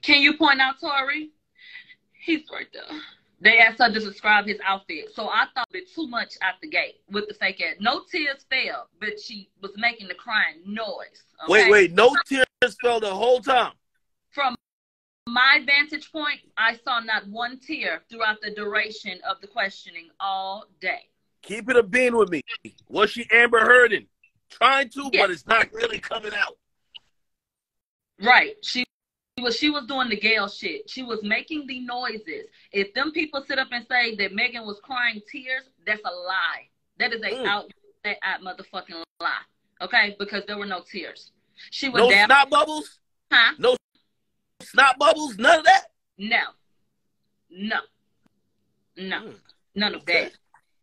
Can you point out Tory? He's right there. They asked her to describe his outfit. So I thought it too much out the gate with the fake ass. No tears fell, but she was making the crying noise. Okay? Wait. No tears fell the whole time? From my vantage point, I saw not one tear throughout the duration of the questioning all day. Keep it a bean with me. Was she Amber Hearding? Trying to, yes. But it's not really coming out. Right. She was doing the Gayle shit. She was making the noises. If them people sit up and say that Megan was crying tears, that's a lie. That is a out motherfucking lie. Okay? Because there were no tears. She was no snot bubbles? Huh? No snot bubbles? None of that? No. None of that.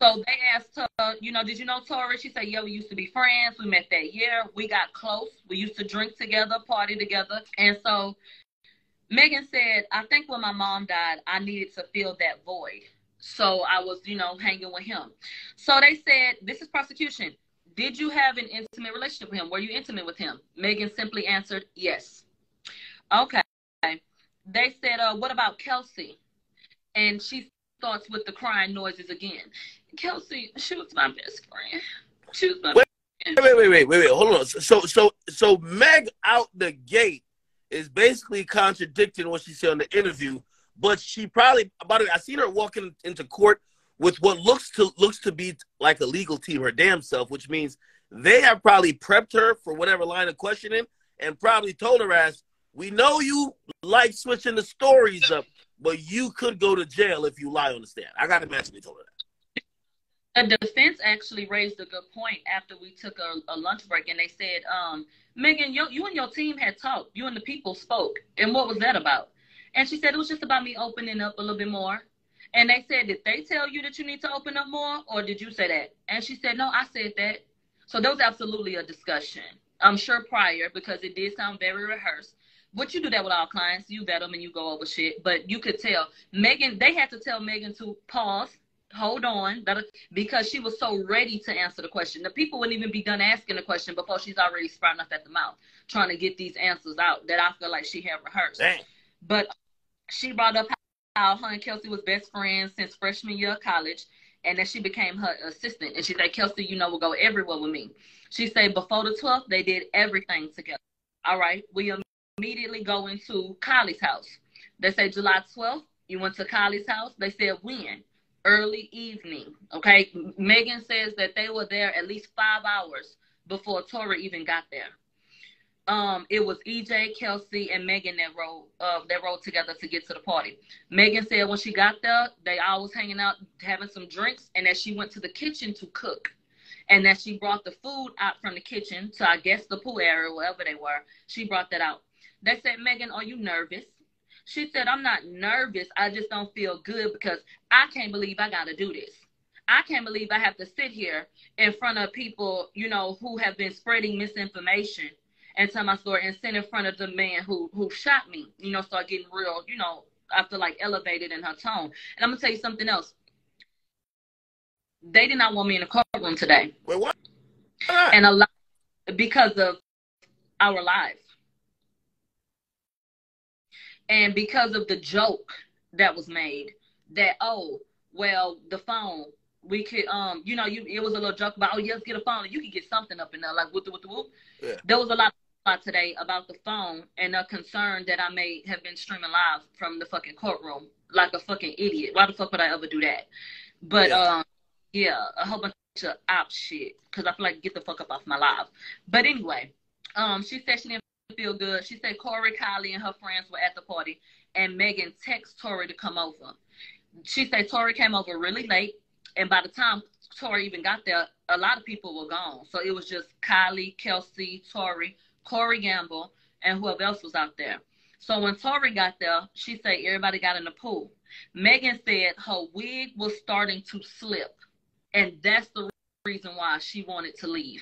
So they asked her, you know, did you know Tory? She said, yeah, we used to be friends. We met that year. We got close. We used to drink together, party together. And so Megan said, I think when my mom died, I needed to fill that void. So I was, you know, hanging with him. So they said, this is prosecution. Did you have an intimate relationship with him? Were you intimate with him? Megan simply answered, yes. Okay. They said, what about Kelsey? And she starts with the crying noises again. Kelsey, she was my best friend. She was my best friend. Wait. Hold on. So Meg out the gate is basically contradicting what she said on the interview, but she probably, I seen her walking into court with what looks to be like a legal team, her damn self, which means they have probably prepped her for whatever line of questioning and probably told her ass, we know you like switching the stories up, but you could go to jail if you lie on the stand. I got to imagine they told her that. The defense actually raised a good point after we took a lunch break, and they said, Megan, you and your team had talked. You and the people spoke. And what was that about? And she said, it was just about me opening up a little bit more. And they said, did they tell you that you need to open up more, or did you say that? And she said, no, I said that. So there was absolutely a discussion. I'm sure prior, because it did sound very rehearsed. But you do that with all clients. You vet them and you go over shit. But you could tell. Megan, they had to tell Megan to pause, hold on, because she was so ready to answer the question. The people wouldn't even be done asking the question before she's already sprouting up at the mouth, trying to get these answers out that I feel like she had rehearsed. Dang. But she brought up how her and Kelsey was best friends since freshman year of college, and that she became her assistant. And she said, Kelsey, you know, will go everywhere with me. She said before the 12th, they did everything together. All right, we immediately go into Kylie's house. They say July 12th, you went to Kylie's house. They said when? Early evening. Okay, Megan says that they were there at least 5 hours before Tory even got there. It was EJ, Kelsey, and Megan that rode together to get to the party. Megan said when she got there, they all was hanging out, having some drinks, and that she went to the kitchen to cook. And that she brought the food out from the kitchen to, I guess, the pool area, wherever they were. She brought that out. They said, Megan, are you nervous? She said, I'm not nervous. I just don't feel good because I can't believe I got to do this. I can't believe I have to sit here in front of people, you know, who have been spreading misinformation and tell my story and sit in front of the man who shot me, you know, start getting real, you know, I feel like elevated in her tone. And I'm going to tell you something else. They did not want me in the courtroom today. Wait, what? And a lot because of our lives. And because of the joke that was made that, oh, well, the phone, we could, you know, it was a little joke about, oh, yes, get a phone. You could get something up in there, like, whoop. Yeah. There was a lot today about the phone and a concern that I may have been streaming live from the fucking courtroom like a fucking idiot. Why the fuck would I ever do that? But, yeah, a whole bunch of op shit because I feel like get the fuck up off my live. But anyway, she said she didn't feel good. She said Corey, Kylie, and her friends were at the party, and Megan texted Tory to come over. She said Tory came over really late, and by the time Tory even got there, a lot of people were gone. So it was just Kylie, Kelsey, Tory, Corey Gamble, and whoever else was out there. So when Tory got there, she said everybody got in the pool. Megan said her wig was starting to slip, and that's the reason why she wanted to leave.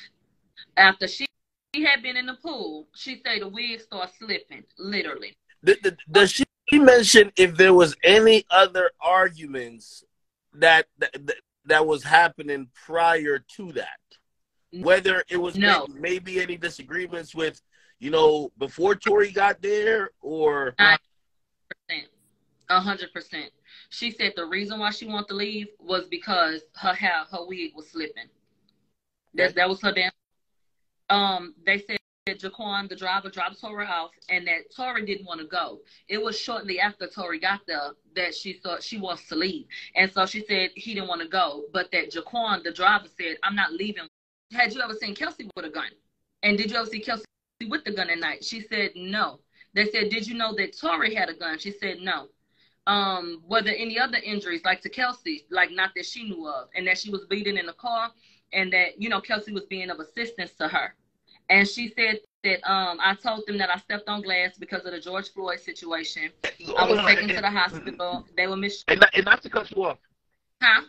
After she had been in the pool, she said the wig started slipping, literally. Does she mention if there was any other arguments that was happening prior to that? Whether it was maybe any disagreements with, you know, before Tory got there or... 100%. She said the reason why she wanted to leave was because her hair, her wig was slipping. Okay. That was her damn. They said Jaquan, the driver, dropped Tory off, and that Tory didn't want to go. It was shortly after Tory got there that she thought she wants to leave, and so she said he didn't want to go, but that Jaquan, the driver, said, "I'm not leaving." Had you ever seen Kelsey with a gun? And did you ever see Kelsey with the gun at night? She said no. They said, "Did you know that Tory had a gun?" She said no. Were there any other injuries, like to Kelsey, like not that she knew of, and that she was bleeding in the car, and that, you know, Kelsey was being of assistance to her. And she said that I told them that I stepped on glass because of the George Floyd situation. I was taken to the hospital. They were and not to cut you off. Huh?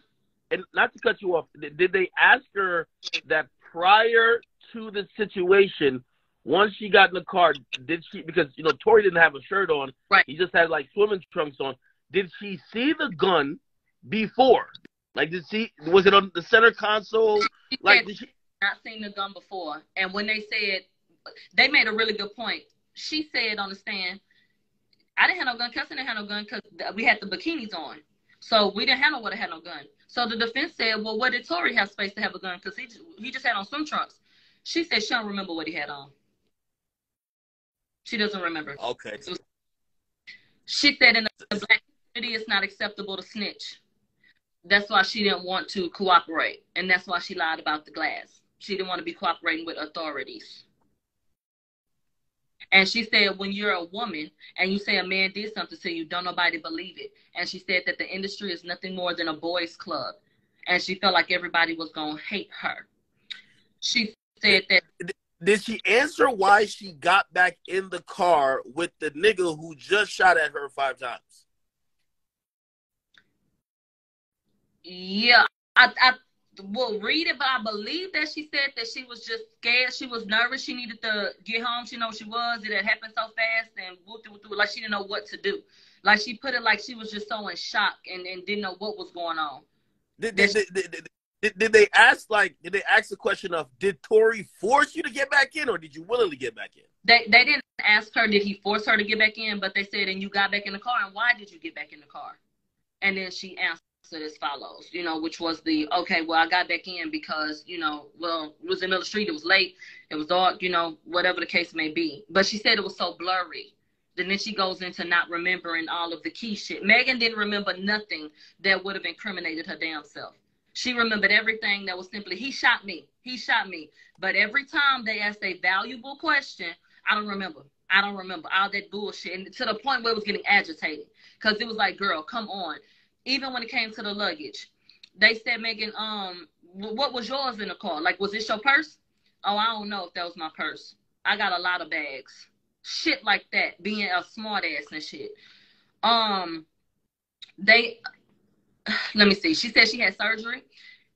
And not to cut you off. Did they ask her that prior to the situation, once she got in the car, did she, because, you know, Tory didn't have a shirt on. Right. He just had like swimming trunks on. Did she see the gun before? Like, was it on the center console? Like, did she not seen the gun before? And when they said, they made a really good point. She said on the stand, I didn't have no gun. Kelsey didn't have no gun because we had the bikinis on. So we didn't have no one that had no gun. So the defense said, well, what did Tory have space to have a gun? Because he just had on swim trunks. She said she don't remember what he had on. She doesn't remember. Okay. She said in the black community, it's not acceptable to snitch. That's why she didn't want to cooperate. And that's why she lied about the glass. She didn't want to be cooperating with authorities. And she said, when you're a woman and you say a man did something to you, don't nobody believe it. And she said that the industry is nothing more than a boys' club. And she felt like everybody was going to hate her. She said that. Did she answer why she got back in the car with the nigga who just shot at her 5 times? Yeah, I will read it, but I believe that she said that she was just scared. She was nervous. She needed to get home. She know she was. It had happened so fast, and like she didn't know what to do. Like she put it like she was just so in shock and didn't know what was going on. Did they ask the question of, did Tory force you to get back in, or did you willingly get back in? They didn't ask her, did he force her to get back in, but they said, and you got back in the car, and why did you get back in the car? And then she answered as follows, you know, which was okay, well, I got back in because, you know, well, it was in the middle of the street, it was late, it was dark, you know, whatever the case may be. But she said it was so blurry. And then she goes into not remembering all of the key shit. Megan didn't remember nothing that would have incriminated her damn self. She remembered everything that was simply, he shot me. He shot me. But every time they asked a valuable question, I don't remember all that bullshit. And to the point where it was getting agitated. Because it was like, girl, come on. Even when it came to the luggage, they said, Megan, what was yours in the car? Like, was this your purse? Oh, I don't know if that was my purse. I got a lot of bags. Shit like that, being a smart ass and shit. Let me see. She said she had surgery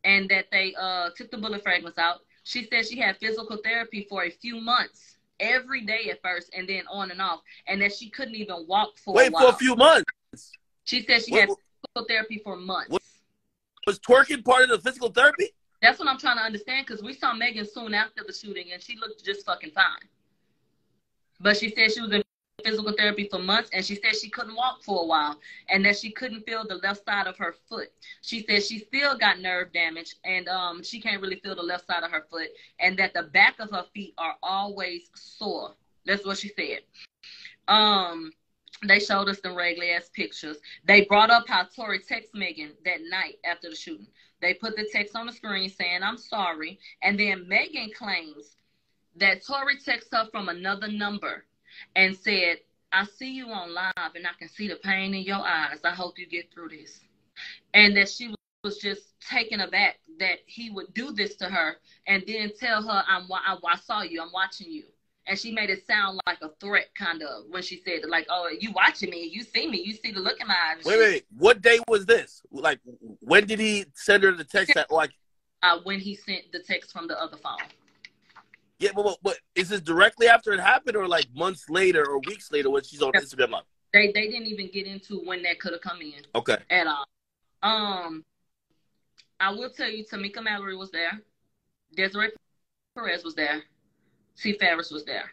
and that they took the bullet fragments out. She said she had physical therapy for a few months, every day at first, and then on and off, and that she couldn't even walk for a while. For a few months? She said she had physical therapy for months. Was twerking part of the physical therapy? That's what I'm trying to understand, because we saw Megan soon after the shooting, and she looked just fucking fine. But she said she was in physical therapy for months, and she said she couldn't walk for a while, and that she couldn't feel the left side of her foot. She said she still got nerve damage, and she can't really feel the left side of her foot, and that the back of her feet are always sore. That's what she said. They showed us the regular ass pictures. They brought up how Tory texted Megan that night after the shooting. They put the text on the screen saying, I'm sorry, and then Megan claims that Tory texted her from another number and said, I see you on live and I can see the pain in your eyes. I hope you get through this. And that she was just taken aback that he would do this to her and then tell her, I saw you, I'm watching you. And she made it sound like a threat, kind of, when she said, like, oh, you watching me, you see me, you see the look in my eyes. Wait, what day was this? Like, when did he send her the text? When he sent the text from the other phone. Yeah, but is this directly after it happened, or like months later or weeks later when she's on Instagram Live? They didn't even get into when that could have come in. Okay. At all. I will tell you, Tamika Mallory was there. Desiree Perez was there. T. Ferris was there.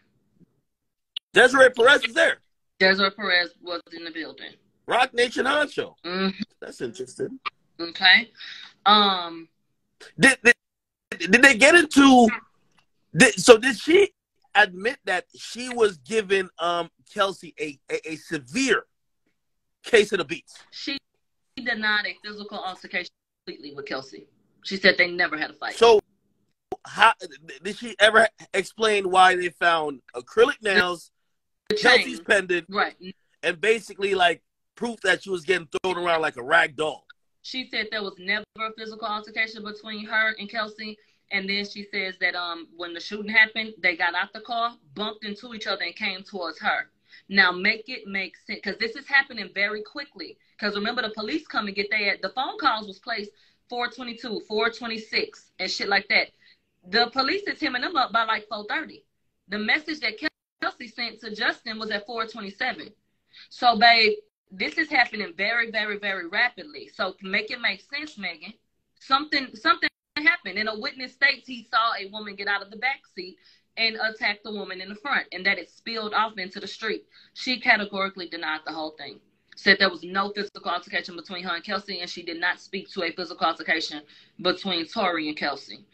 Desiree Perez was there? Desiree Perez was in the building. Rock Nation Honcho. Mm-hmm. That's interesting. Okay. Did they get into? Did she admit that she was giving Kelsey a severe case of the beats? She denied a physical altercation completely with Kelsey. She said they never had a fight. So, how did she ever explain why they found acrylic nails, Kelsey's pendant, right, and basically like proof that she was getting thrown around like a rag doll? She said there was never a physical altercation between her and Kelsey. And then she says that when the shooting happened, they got out the car, bumped into each other, and came towards her. Now, make it make sense, because this is happening very quickly. Because remember, the police come and get the phone calls was placed 4:22, 4:26, and shit like that. The police is hemming them up by like 4:30. The message that Kelsey sent to Justin was at 4:27. So, babe, this is happening very, very, very rapidly. So, make it make sense, Megan. Something happened. And a witness states he saw a woman get out of the back seat and attack the woman in the front, and that it spilled off into the street. She categorically denied the whole thing. Said there was no physical altercation between her and Kelsey, and she did not speak to a physical altercation between Tory and Kelsey.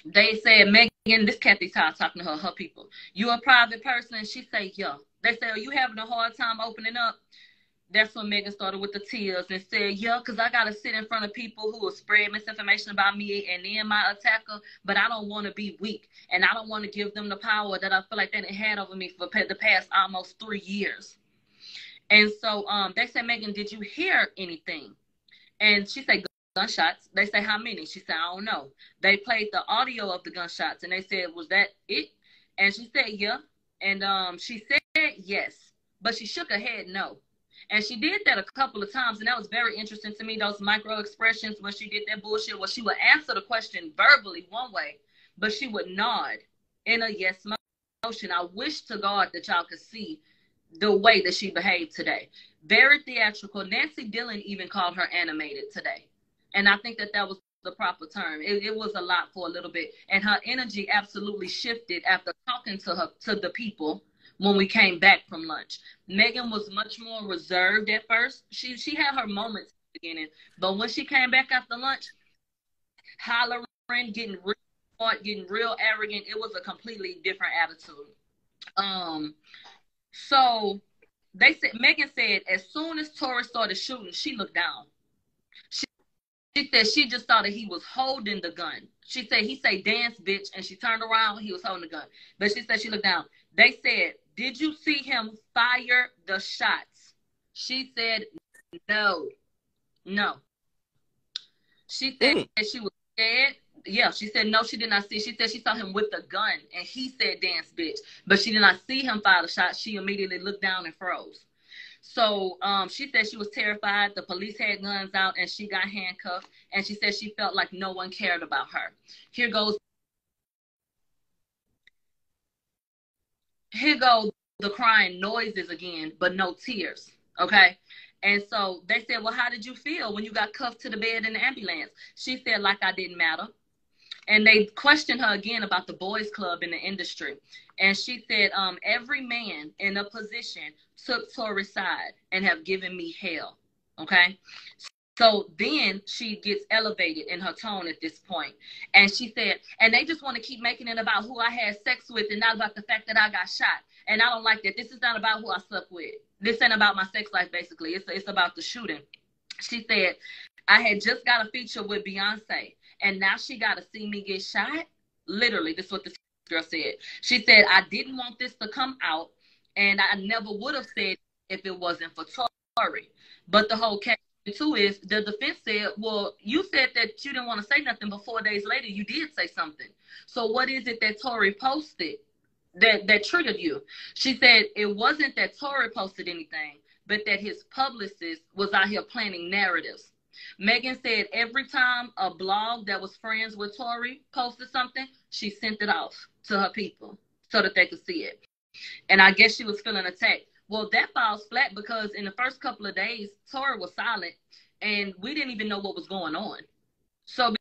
They said, Megan, this Kathy's how talking to her people. You a private person? She say, yeah. They say, are you having a hard time opening up? That's when Megan started with the tears and said, yeah, because I got to sit in front of people who will spread misinformation about me and then my attacker, but I don't want to be weak. And I don't want to give them the power that I feel like they done had over me for the past almost 3 years. And so they said, Megan, did you hear anything? And she said, gunshots. They say, how many? She said, I don't know. They played the audio of the gunshots, and they said, was that it? And she said, yeah. And she said, yes. But she shook her head, no. And she did that a couple of times, and that was very interesting to me, those micro expressions when she did that bullshit, where she would answer the question verbally one way, but she would nod in a yes motion. I wish to God that y'all could see the way that she behaved today. Very theatrical. Nancy Dillon even called her animated today. And I think that was the proper term. It was a lot for a little bit. And her energy absolutely shifted after talking to the people when we came back from lunch. Megan was much more reserved at first. She had her moments at the beginning, but when she came back after lunch, hollering, getting real smart, getting real arrogant, it was a completely different attitude. So they said, Megan said, as soon as Tory started shooting, she looked down. She said she just saw that he was holding the gun. She said, he said, dance, bitch. And she turned around, he was holding the gun. But she said she looked down. They said, did you see him fire the shots? She said, no. She said that she was scared. Yeah, she said, no, she did not see. She said she saw him with the gun, and he said, dance, bitch. But she did not see him fire the shot. She immediately looked down and froze. So she said she was terrified. The police had guns out, and she got handcuffed. And she said she felt like no one cared about her. Here goes the crying noises again, but no tears, okay? And so they said, well, how did you feel when you got cuffed to the bed in the ambulance? She said, like I didn't matter. And they questioned her again about the boys club in the industry. And she said, every man in a position took Tory's side and have given me hell, okay? So then she gets elevated in her tone at this point. And she said, and they just want to keep making it about who I had sex with and not about the fact that I got shot. And I don't like that. This is not about who I slept with. This ain't about my sex life, basically. It's about the shooting. She said, I had just got a feature with Beyonce, and now she got to see me get shot. Literally, this is what this girl said. She said, I didn't want this to come out, and I never would have said if it wasn't for Tory. But the whole case too is the defense said, well, you said that you didn't want to say nothing, but 4 days later you did say something. So what is it that Tory posted that triggered you? She said it wasn't that Tory posted anything, but that his publicist was out here planning narratives. Megan said every time a blog that was friends with Tory posted something, she sent it off to her people so that they could see it. And I guess she was feeling attacked. Well, that falls flat because in the first couple of days, Tory was silent, and we didn't even know what was going on. So,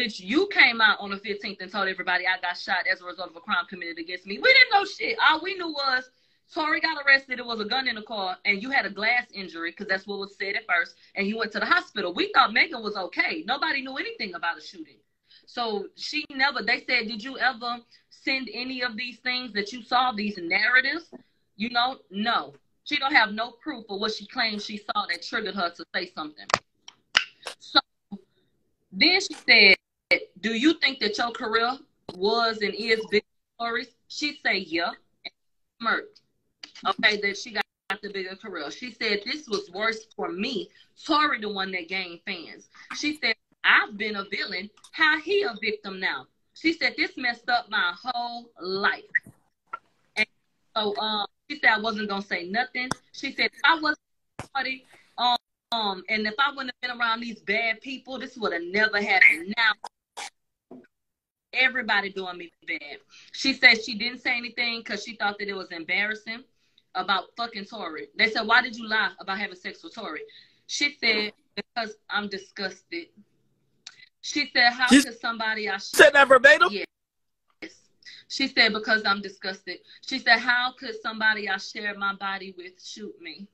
bitch, you came out on the 15th and told everybody I got shot as a result of a crime committed against me. We didn't know shit. All we knew was Tory got arrested. It was a gun in the car, and you had a glass injury because that's what was said at first, and you went to the hospital. We thought Megan was okay. Nobody knew anything about a shooting. So she never, they said, did you ever send any of these things that you saw, these narratives? You know, no. She don't have no proof of what she claims she saw that triggered her to say something. So then she said, do you think that your career was and is big stories? She said, yeah. And smirked. Okay, that she got the bigger career. She said, this was worse for me. Tory, the one that gained fans. She said, I've been a villain. How he a victim now? She said, this messed up my whole life. And so she said, I wasn't going to say nothing. She said, if I wasn't somebody, and if I wouldn't have been around these bad people, this would have never happened. Now, everybody doing me bad. She said she didn't say anything because she thought that it was embarrassing about fucking Tory. They said, why did you lie about having sex with Tory? She said, because I'm disgusted. She said, how could somebody I said that verbatim? Yes. She said, because I'm disgusted. She said, how could somebody I shared my body with shoot me?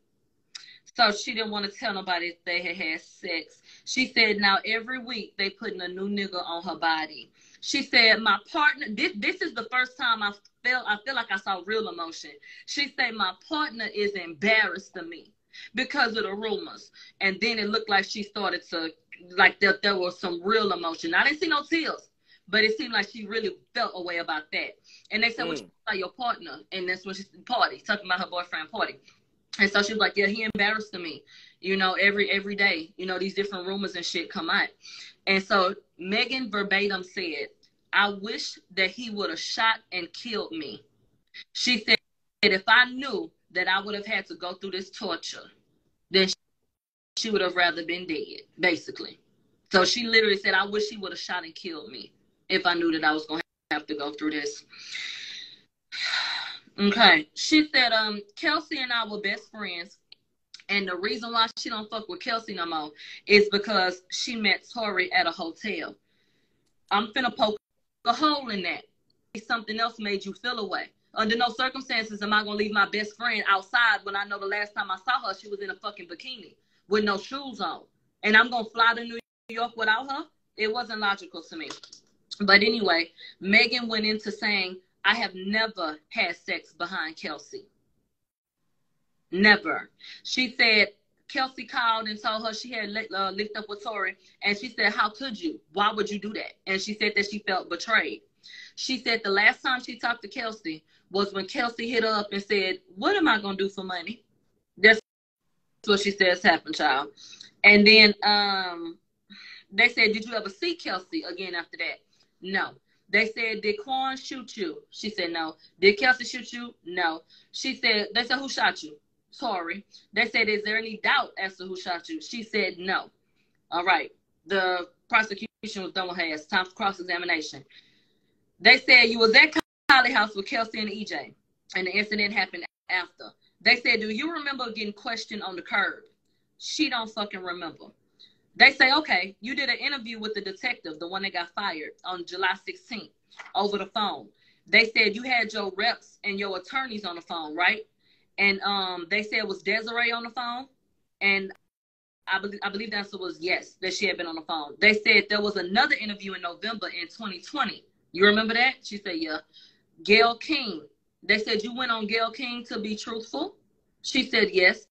So she didn't want to tell nobody if they had had sex. She said, now every week they putting a new nigga on her body. She said, my partner, this is the first time I feel like I saw real emotion. She said, my partner is embarrassed of me because of the rumors. And then it looked like she started to, like there was some real emotion. I didn't see no tears, but it seemed like she really felt a way about that. And they said, what you think about your partner? And that's when she said, party, talking about her boyfriend party. And so she was like, yeah, he embarrassed me, you know, every day, you know, these different rumors and shit come out. And so Megan verbatim said, I wish that he would have shot and killed me. She said, if I knew that I would have had to go through this torture, then she would have rather been dead, basically. So she literally said, I wish he would have shot and killed me if I knew that I was going to have to go through this. Okay. She said, Kelsey and I were best friends. And the reason why she don't fuck with Kelsey no more is because she met Tory at a hotel. I'm finna poke a hole in that. Something else made you feel away. Under no circumstances am I going to leave my best friend outside when I know the last time I saw her, she was in a fucking bikini with no shoes on. And I'm going to fly to New York without her? It wasn't logical to me. But anyway, Megan went into saying, I have never had sex behind Kelsey. Never. She said Kelsey called and told her she had linked up with Tory. And she said, how could you? Why would you do that? And she said that she felt betrayed. She said the last time she talked to Kelsey was when Kelsey hit her up and said, what am I going to do for money? That's what she says happened, child. And then they said, did you ever see Kelsey again after that? No. They said, did Quan shoot you? She said, no. Did Kelsey shoot you? No. She said, they said, who shot you? Tory. They said, is there any doubt as to who shot you? She said, no. All right. The prosecution was done with her ass. Time for cross-examination. They said you was at Kylie house with Kelsey and EJ, and the incident happened after. They said, do you remember getting questioned on the curb? She don't fucking remember. They say, okay, you did an interview with the detective, the one that got fired on July 16th over the phone. They said you had your reps and your attorneys on the phone, right? And they said, was Desiree on the phone? And I believe the answer was yes, that she had been on the phone. They said there was another interview in November in 2020. You remember that? She said, yeah. Gayle King. They said you went on Gayle King to be truthful? She said yes.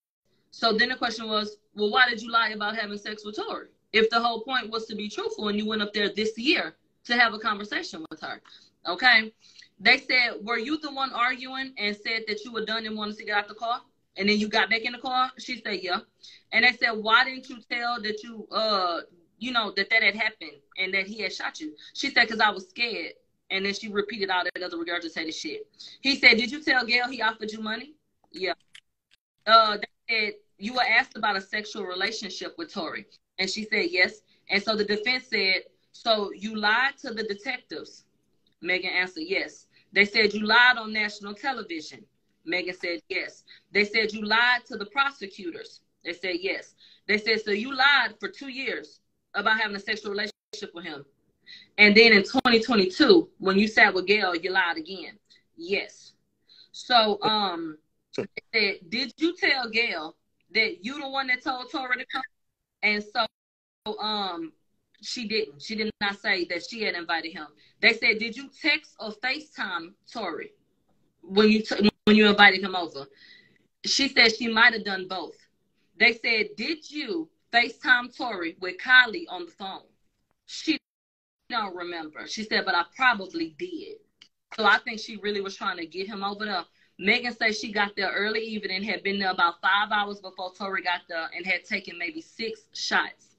So then the question was, well, why did you lie about having sex with Tory? If the whole point was to be truthful and you went up there this year to have a conversation with her. Okay. They said, were you the one arguing and said that you were done and wanted to get out the car? And then you got back in the car? She said, yeah. And they said, why didn't you tell that you, you know, that had happened and that he had shot you? She said, because I was scared. And then she repeated all that other regurgitated shit. He said, did you tell Gayle he offered you money? Yeah. They said, you were asked about a sexual relationship with Tory. And she said, yes. And so the defense said, so you lied to the detectives? Megan answered, yes. They said you lied on national television. Megan said, yes. They said you lied to the prosecutors. They said, yes. They said, so you lied for 2 years about having a sexual relationship with him. And then in 2022, when you sat with Gayle, you lied again. Yes. So Said, did you tell Gail that you the one that told Tory to come? And so she didn't. She did not say that she had invited him. They said, did you text or FaceTime Tory when you invited him over? She said she might have done both. They said, did you FaceTime Tory with Kylie on the phone? She don't remember. She said, but I probably did. So I think she really was trying to get him over there. Megan says she got there early evening, had been there about 5 hours before Tory got there, and had taken maybe 6 shots.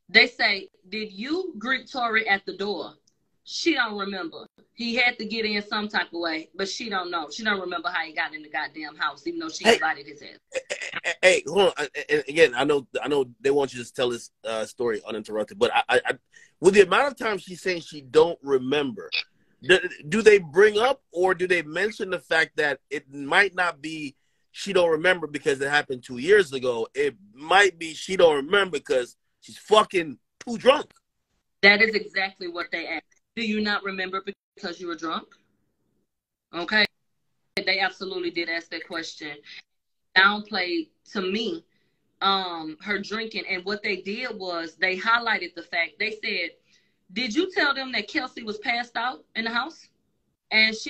They say, did you greet Tory at the door? She don't remember. He had to get in some type of way, but she don't know. She don't remember how he got in the goddamn house, even though she invited his ass. Hey, hold on. And again, I know they want you to tell this story uninterrupted, but I with the amount of time she's saying she don't remember, do they bring up or do they mention the fact that it might not be she don't remember because it happened 2 years ago? It might be she don't remember because she's fucking too drunk. That is exactly what they asked. Do you not remember because you were drunk? Okay. They absolutely did ask that question. Downplayed, to me, her drinking. And what they did was they highlighted the fact. They said, did you tell them that Kelsey was passed out in the house? And she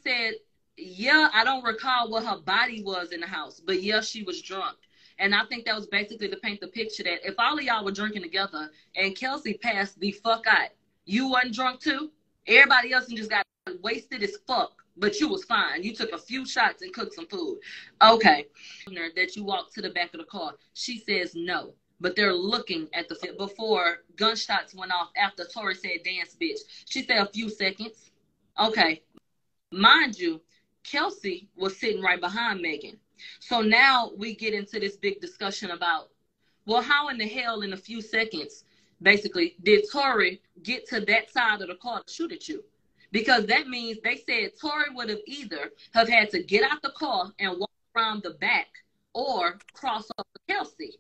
said, yeah, I don't recall what her body was in the house, but yeah, she was drunk. And I think that was basically to paint the picture that if all of y'all were drinking together and Kelsey passed the fuck out, you wasn't drunk too? Everybody else just got wasted as fuck, but you was fine. You took a few shots and cooked some food. Okay. That you walked to the back of the car. She says no, but they're looking at the before gunshots went off after Tory said dance bitch. She said a few seconds. Okay. Mind you, Kelsey was sitting right behind Megan. So now we get into this big discussion about, well, how in the hell in a few seconds, basically, did Tory get to that side of the car to shoot at you? Because that means they said Tory would have either have had to get out the car and walk around the back or cross over Kelsey.